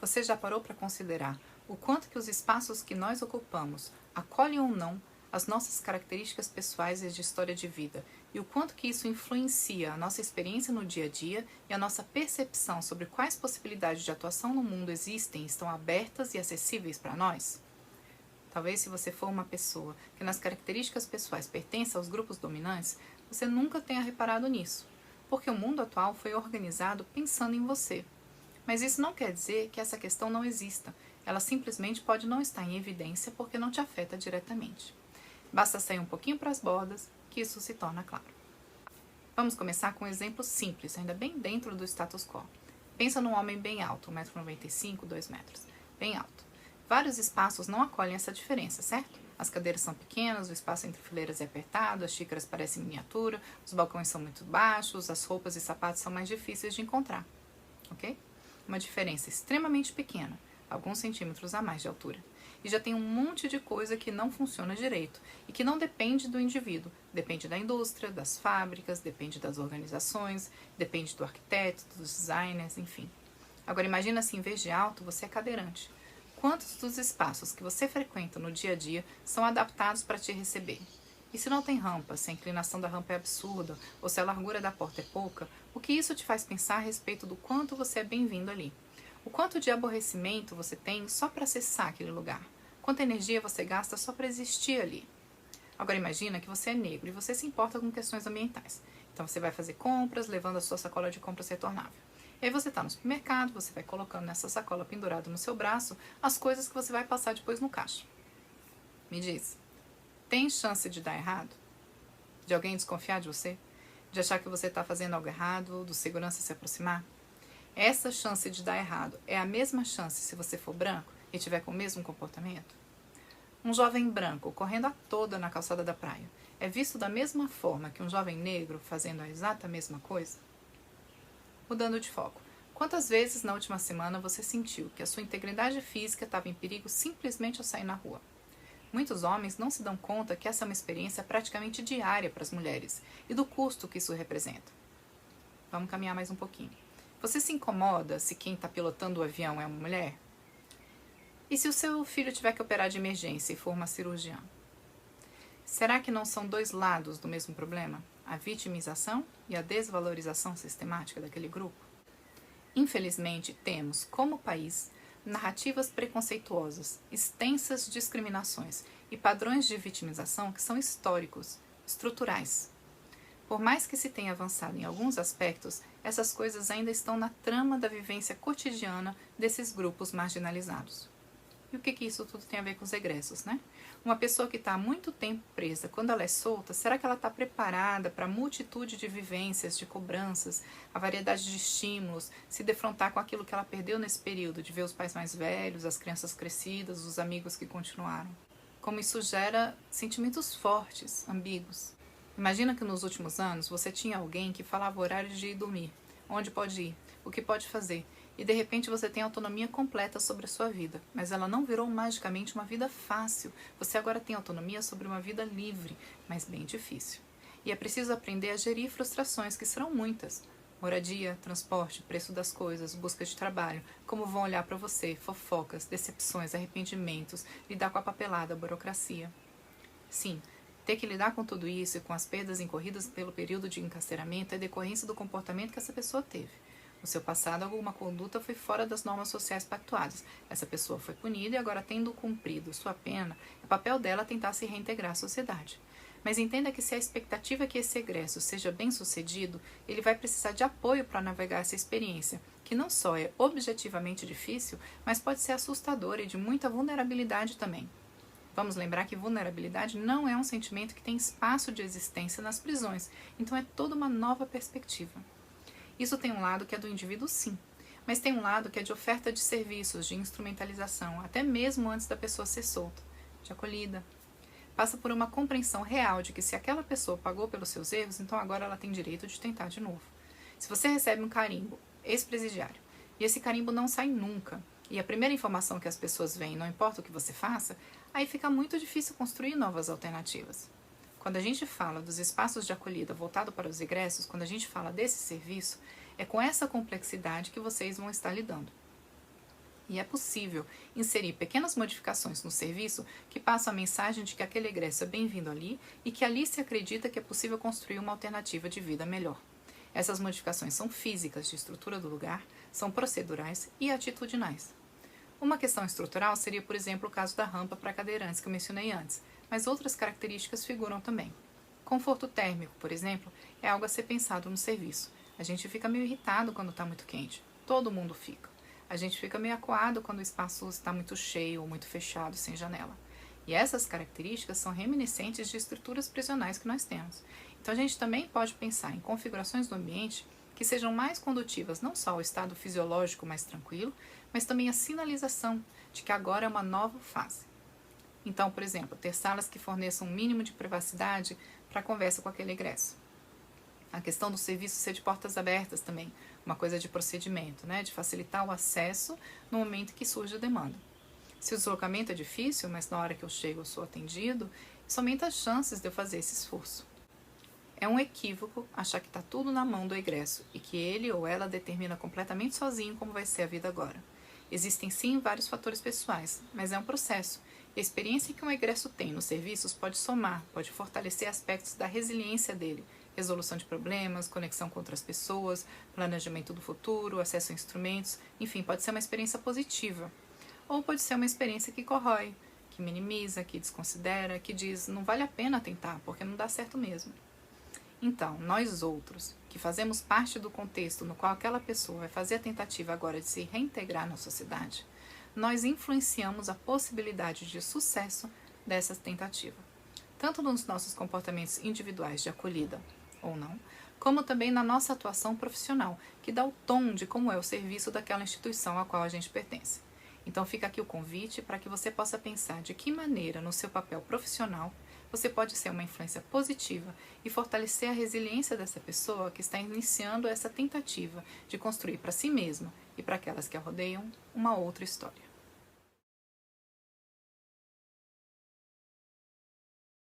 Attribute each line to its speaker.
Speaker 1: Você já parou para considerar o quanto que os espaços que nós ocupamos acolhem ou não as nossas características pessoais e de história de vida, e o quanto que isso influencia a nossa experiência no dia a dia e a nossa percepção sobre quais possibilidades de atuação no mundo existem e estão abertas e acessíveis para nós? Talvez se você for uma pessoa que nas características pessoais pertence aos grupos dominantes, você nunca tenha reparado nisso, porque o mundo atual foi organizado pensando em você. Mas isso não quer dizer que essa questão não exista, ela simplesmente pode não estar em evidência porque não te afeta diretamente. Basta sair um pouquinho para as bordas que isso se torna claro. Vamos começar com um exemplo simples, ainda bem dentro do status quo. Pensa num homem bem alto, 1,95 m, 2 metros, bem alto. Vários espaços não acolhem essa diferença, certo? As cadeiras são pequenas, o espaço entre fileiras é apertado, as xícaras parecem miniatura, os balcões são muito baixos, as roupas e sapatos são mais difíceis de encontrar, ok? Uma diferença extremamente pequena, alguns centímetros a mais de altura. E já tem um monte de coisa que não funciona direito e que não depende do indivíduo, depende da indústria, das fábricas, depende das organizações, depende do arquiteto, dos designers, enfim. Agora imagina se em vez de alto você é cadeirante. Quantos dos espaços que você frequenta no dia a dia são adaptados para te receber? E se não tem rampa, se a inclinação da rampa é absurda ou se a largura da porta é pouca, o que isso te faz pensar a respeito do quanto você é bem-vindo ali? O quanto de aborrecimento você tem só para acessar aquele lugar? Quanta energia você gasta só para existir ali? Agora imagina que você é negro e você se importa com questões ambientais. Então você vai fazer compras levando a sua sacola de compras retornável. E aí você está no supermercado, você vai colocando nessa sacola pendurada no seu braço as coisas que você vai passar depois no caixa. Me diz, tem chance de dar errado? De alguém desconfiar de você? De achar que você está fazendo algo errado, do segurança se aproximar? Essa chance de dar errado é a mesma chance se você for branco e tiver com o mesmo comportamento? Um jovem branco correndo a toda na calçada da praia é visto da mesma forma que um jovem negro fazendo a exata mesma coisa? Mudando de foco, quantas vezes na última semana você sentiu que a sua integridade física estava em perigo simplesmente ao sair na rua? Muitos homens não se dão conta que essa é uma experiência praticamente diária para as mulheres e do custo que isso representa. Vamos caminhar mais um pouquinho. Você se incomoda se quem está pilotando o avião é uma mulher? E se o seu filho tiver que operar de emergência e for uma cirurgiã? Será que não são dois lados do mesmo problema? A vitimização e a desvalorização sistemática daquele grupo? Infelizmente, temos, como país, narrativas preconceituosas, extensas discriminações e padrões de vitimização que são históricos, estruturais. Por mais que se tenha avançado em alguns aspectos, essas coisas ainda estão na trama da vivência cotidiana desses grupos marginalizados. E o que isso tudo tem a ver com os egressos, né? Uma pessoa que está há muito tempo presa, quando ela é solta, será que ela está preparada para a multitude de vivências, de cobranças, a variedade de estímulos, se defrontar com aquilo que ela perdeu nesse período, de ver os pais mais velhos, as crianças crescidas, os amigos que continuaram? Como isso gera sentimentos fortes, ambíguos. Imagina que nos últimos anos você tinha alguém que falava o horário de ir dormir, onde pode ir, o que pode fazer, e de repente você tem autonomia completa sobre a sua vida, mas ela não virou magicamente uma vida fácil. Você agora tem autonomia sobre uma vida livre, mas bem difícil. E é preciso aprender a gerir frustrações, que serão muitas. Moradia, transporte, preço das coisas, busca de trabalho, como vão olhar para você, fofocas, decepções, arrependimentos, lidar com a papelada, a burocracia. Sim, ter que lidar com tudo isso e com as perdas incorridas pelo período de encarceramento é decorrência do comportamento que essa pessoa teve. No seu passado, alguma conduta foi fora das normas sociais pactuadas. Essa pessoa foi punida e agora, tendo cumprido sua pena, é papel dela tentar se reintegrar à sociedade. Mas entenda que se a expectativa é que esse egresso seja bem sucedido, ele vai precisar de apoio para navegar essa experiência, que não só é objetivamente difícil, mas pode ser assustadora e de muita vulnerabilidade também. Vamos lembrar que vulnerabilidade não é um sentimento que tem espaço de existência nas prisões, então é toda uma nova perspectiva. Isso tem um lado que é do indivíduo, sim, mas tem um lado que é de oferta de serviços, de instrumentalização, até mesmo antes da pessoa ser solta, de acolhida. Passa por uma compreensão real de que se aquela pessoa pagou pelos seus erros, então agora ela tem direito de tentar de novo. Se você recebe um carimbo, ex-presidiário, e esse carimbo não sai nunca, e a primeira informação que as pessoas veem, não importa o que você faça, aí fica muito difícil construir novas alternativas. Quando a gente fala dos espaços de acolhida voltado para os egressos, quando a gente fala desse serviço, é com essa complexidade que vocês vão estar lidando. E é possível inserir pequenas modificações no serviço que passam a mensagem de que aquele egresso é bem-vindo ali e que ali se acredita que é possível construir uma alternativa de vida melhor. Essas modificações são físicas de estrutura do lugar, são procedurais e atitudinais. Uma questão estrutural seria, por exemplo, o caso da rampa para cadeirantes que eu mencionei antes, mas outras características figuram também. Conforto térmico, por exemplo, é algo a ser pensado no serviço. A gente fica meio irritado quando está muito quente. Todo mundo fica. A gente fica meio acuado quando o espaço está muito cheio ou muito fechado, sem janela. E essas características são reminiscentes de estruturas prisionais que nós temos. Então a gente também pode pensar em configurações do ambiente que sejam mais condutivas não só ao estado fisiológico mais tranquilo, mas também à sinalização de que agora é uma nova fase. Então, por exemplo, ter salas que forneçam um mínimo de privacidade para a conversa com aquele egresso. A questão do serviço ser de portas abertas também, uma coisa de procedimento, de facilitar o acesso no momento que surge a demanda. Se o deslocamento é difícil, mas na hora que eu chego eu sou atendido, isso aumenta as chances de eu fazer esse esforço. É um equívoco achar que está tudo na mão do egresso e que ele ou ela determina completamente sozinho como vai ser a vida agora. Existem sim vários fatores pessoais, mas é um processo. E a experiência que um egresso tem nos serviços pode somar, pode fortalecer aspectos da resiliência dele, resolução de problemas, conexão com outras pessoas, planejamento do futuro, acesso a instrumentos, enfim, pode ser uma experiência positiva. Ou pode ser uma experiência que corrói, que minimiza, que desconsidera, que diz não vale a pena tentar, porque não dá certo mesmo. Então, nós outros, que fazemos parte do contexto no qual aquela pessoa vai fazer a tentativa agora de se reintegrar na sociedade, nós influenciamos a possibilidade de sucesso dessa tentativa, tanto nos nossos comportamentos individuais de acolhida ou não, como também na nossa atuação profissional, que dá o tom de como é o serviço daquela instituição a qual a gente pertence. Então fica aqui o convite para que você possa pensar de que maneira, no seu papel profissional, você pode ser uma influência positiva e fortalecer a resiliência dessa pessoa que está iniciando essa tentativa de construir para si mesma e para aquelas que a rodeiam uma outra história.